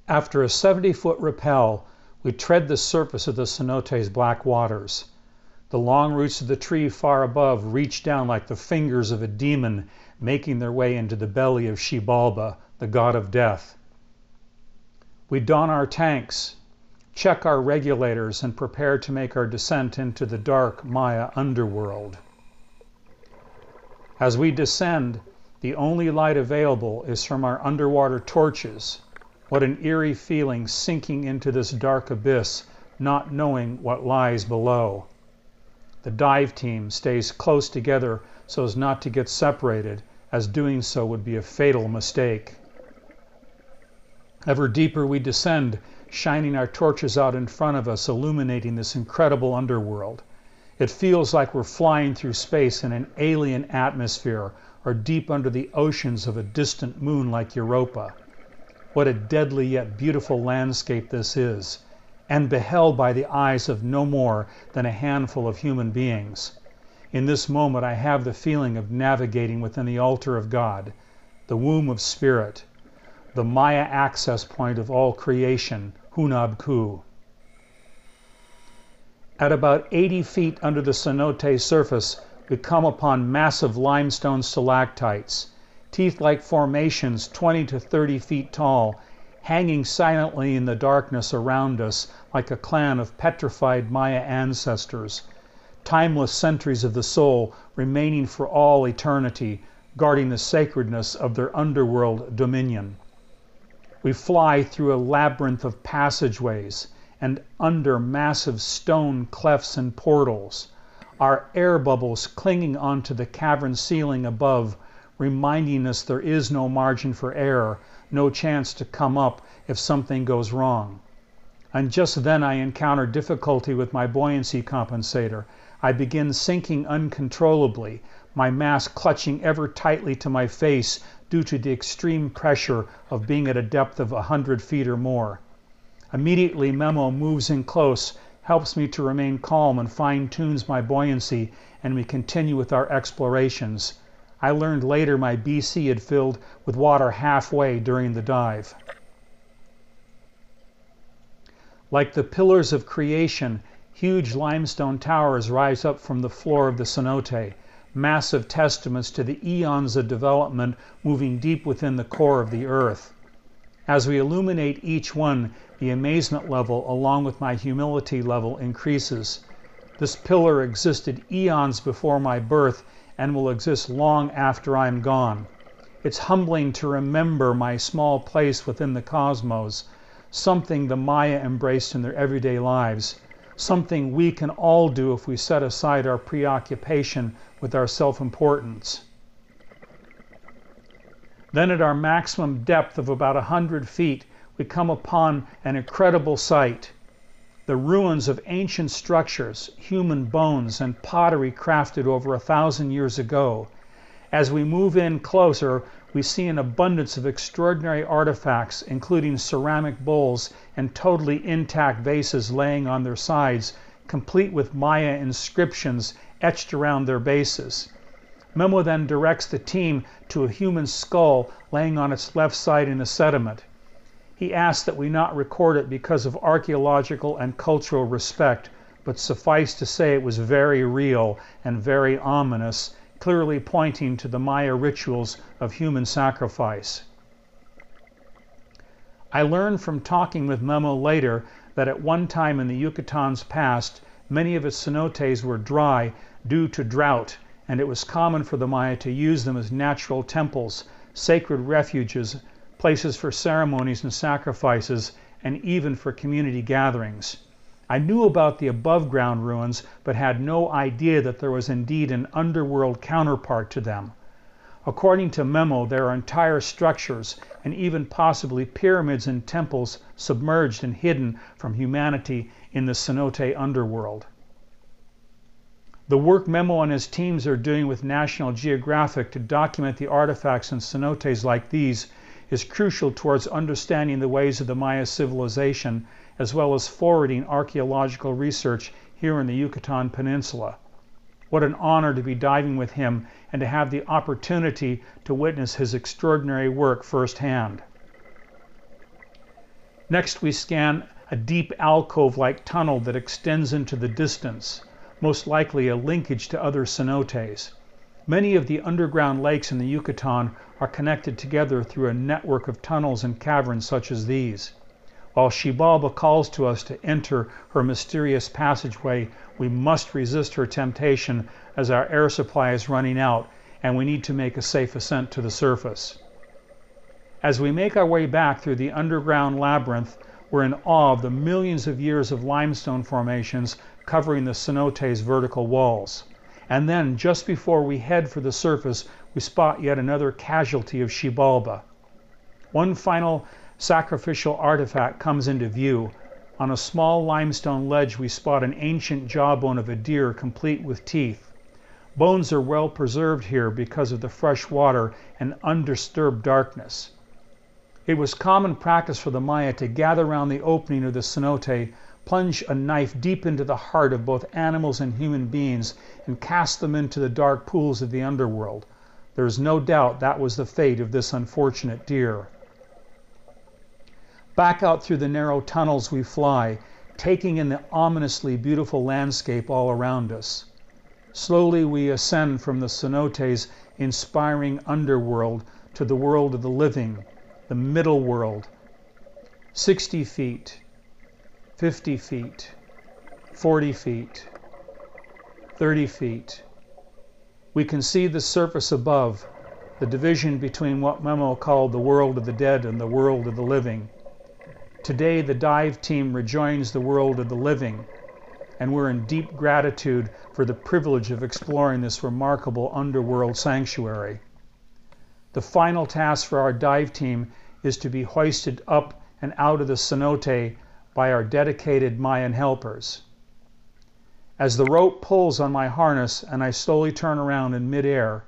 After a 70-foot rappel, we tread the surface of the cenote's black waters. The long roots of the tree far above reach down like the fingers of a demon, making their way into the belly of She-bal-bah, the god of death. We don our tanks, check our regulators, and prepare to make our descent into the dark Maya Underworld. As we descend, the only light available is from our underwater torches. What an eerie feeling sinking into this dark abyss, not knowing what lies below. The dive team stays close together so as not to get separated, as doing so would be a fatal mistake. Ever deeper we descend, shining our torches out in front of us, illuminating this incredible underworld. It feels like we're flying through space in an alien atmosphere, or deep under the oceans of a distant moon like Europa. What a deadly yet beautiful landscape this is, and beheld by the eyes of no more than a handful of human beings. In this moment I have the feeling of navigating within the altar of God, the womb of spirit, the Maya access point of all creation, Hunab-ku. At about 80 feet under the cenote surface, we come upon massive limestone stalactites, teeth-like formations 20 to 30 feet tall, hanging silently in the darkness around us like a clan of petrified Maya ancestors, timeless sentries of the soul remaining for all eternity, guarding the sacredness of their underworld dominion. We fly through a labyrinth of passageways and under massive stone clefts and portals, our air bubbles clinging onto the cavern ceiling above, reminding us there is no margin for error, no chance to come up if something goes wrong. And just then I encounter difficulty with my buoyancy compensator. I begin sinking uncontrollably, my mask clutching ever tightly to my face due to the extreme pressure of being at a depth of 100 feet or more. Immediately Memo moves in close, helps me to remain calm, and fine-tunes my buoyancy, and we continue with our explorations. I learned later my BC had filled with water halfway during the dive. Like the pillars of creation, huge limestone towers rise up from the floor of the cenote, massive testaments to the eons of development moving deep within the core of the earth. As we illuminate each one, the amazement level, along with my humility level, increases. This pillar existed eons before my birth and will exist long after I am gone. It's humbling to remember my small place within the cosmos, something the Maya embraced in their everyday lives, something we can all do if we set aside our preoccupation with our self-importance. Then at our maximum depth of about 100 feet, we come upon an incredible sight. The ruins of ancient structures, human bones, and pottery crafted over 1,000 years ago. As we move in closer, we see an abundance of extraordinary artifacts, including ceramic bowls and totally intact vases laying on their sides, complete with Maya inscriptions etched around their bases. Memo then directs the team to a human skull laying on its left side in the sediment. He asks that we not record it because of archaeological and cultural respect, but suffice to say it was very real and very ominous, clearly pointing to the Maya rituals of human sacrifice. I learned from talking with Memo later that at one time in the Yucatan's past, many of its cenotes were dry due to drought, and it was common for the Maya to use them as natural temples, sacred refuges, places for ceremonies and sacrifices, and even for community gatherings. I knew about the above-ground ruins, but had no idea that there was indeed an underworld counterpart to them. According to Memo, there are entire structures, and even possibly pyramids and temples submerged and hidden from humanity in the cenote underworld. The work Memo and his teams are doing with National Geographic to document the artifacts in cenotes like these is crucial towards understanding the ways of the Maya civilization, as well as forwarding archaeological research here in the Yucatan Peninsula. What an honor to be diving with him and to have the opportunity to witness his extraordinary work firsthand. Next, we scan a deep alcove-like tunnel that extends into the distance, most likely a linkage to other cenotes. Many of the underground lakes in the Yucatan are connected together through a network of tunnels and caverns such as these. While She-bal-bah calls to us to enter her mysterious passageway, we must resist her temptation as our air supply is running out and we need to make a safe ascent to the surface. As we make our way back through the underground labyrinth, we're in awe of the millions of years of limestone formations covering the cenote's vertical walls. And then, just before we head for the surface, we spot yet another casualty of She-bal-bah. One final sacrificial artifact comes into view. On a small limestone ledge, we spot an ancient jawbone of a deer complete with teeth. Bones are well preserved here because of the fresh water and undisturbed darkness. It was common practice for the Maya to gather around the opening of the cenote, plunge a knife deep into the heart of both animals and human beings, and cast them into the dark pools of the underworld. There is no doubt that was the fate of this unfortunate deer. Back out through the narrow tunnels we fly, taking in the ominously beautiful landscape all around us. Slowly we ascend from the cenote's inspiring underworld to the world of the living, the middle world. 60 feet, 50 feet, 40 feet, 30 feet. We can see the surface above, the division between what Memo called the world of the dead and the world of the living. Today the dive team rejoins the world of the living, and we're in deep gratitude for the privilege of exploring this remarkable underworld sanctuary. The final task for our dive team is to be hoisted up and out of the cenote by our dedicated Mayan helpers. As the rope pulls on my harness and I slowly turn around in midair,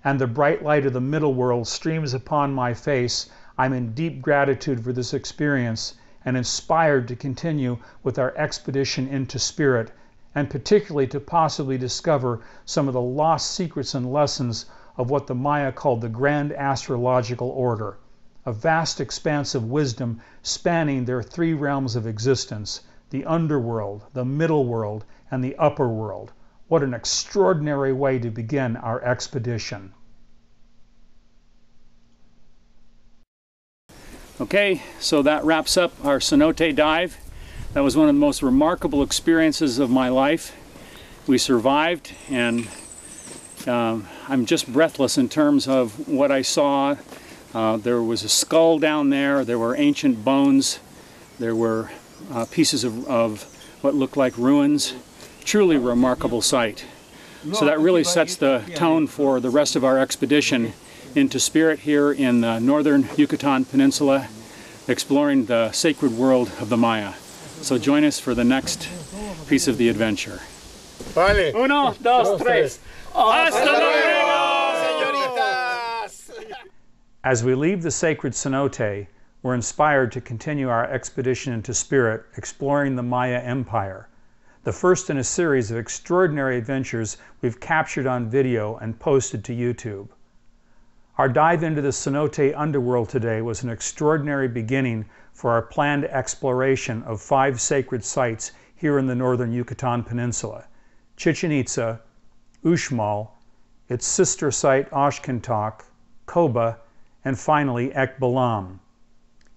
and the bright light of the middle world streams upon my face, I'm in deep gratitude for this experience and inspired to continue with our expedition into spirit, and particularly to possibly discover some of the lost secrets and lessons of what the Maya called the grand astrological order, a vast expanse of wisdom spanning their three realms of existence, the underworld, the middle world, and the upper world. What an extraordinary way to begin our expedition. Okay, so that wraps up our cenote dive. That was one of the most remarkable experiences of my life. We survived, and I'm just breathless in terms of what I saw. There was a skull down there, there were ancient bones, there were pieces of what looked like ruins. Truly remarkable sight. So that really sets the tone for the rest of our expedition into spirit here in the Northern Yucatan Peninsula, exploring the sacred world of the Maya. So join us for the next piece of the adventure. Vale. 1, 2, 3. Hasta luego, señoritas! As we leave the sacred cenote, we're inspired to continue our expedition into spirit, exploring the Maya Empire, the first in a series of extraordinary adventures we've captured on video and posted to YouTube. Our dive into the cenote underworld today was an extraordinary beginning for our planned exploration of 5 sacred sites here in the Northern Yucatan Peninsula: Chichen Itza, Uxmal, its sister site Oxkintok, Coba, and finally Ek Balam.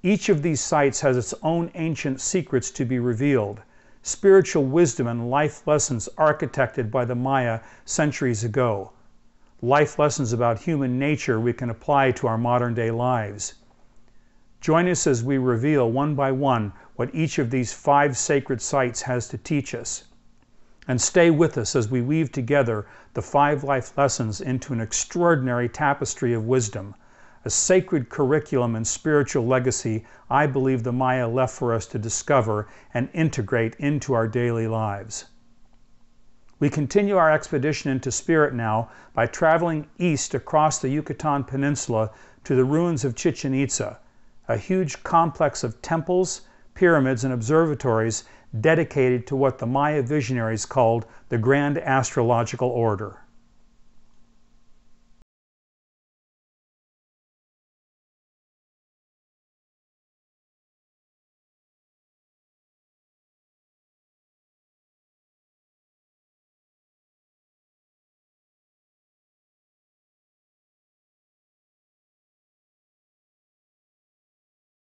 Each of these sites has its own ancient secrets to be revealed, spiritual wisdom and life lessons architected by the Maya centuries ago, life lessons about human nature we can apply to our modern day lives. Join us as we reveal one by one what each of these 5 sacred sites has to teach us. And stay with us as we weave together the 5 life lessons into an extraordinary tapestry of wisdom, a sacred curriculum and spiritual legacy I believe the Maya left for us to discover and integrate into our daily lives. We continue our expedition into spirit now by traveling east across the Yucatan Peninsula to the ruins of Chichen Itza, a huge complex of temples, pyramids, and observatories dedicated to what the Maya visionaries called the grand astrological order.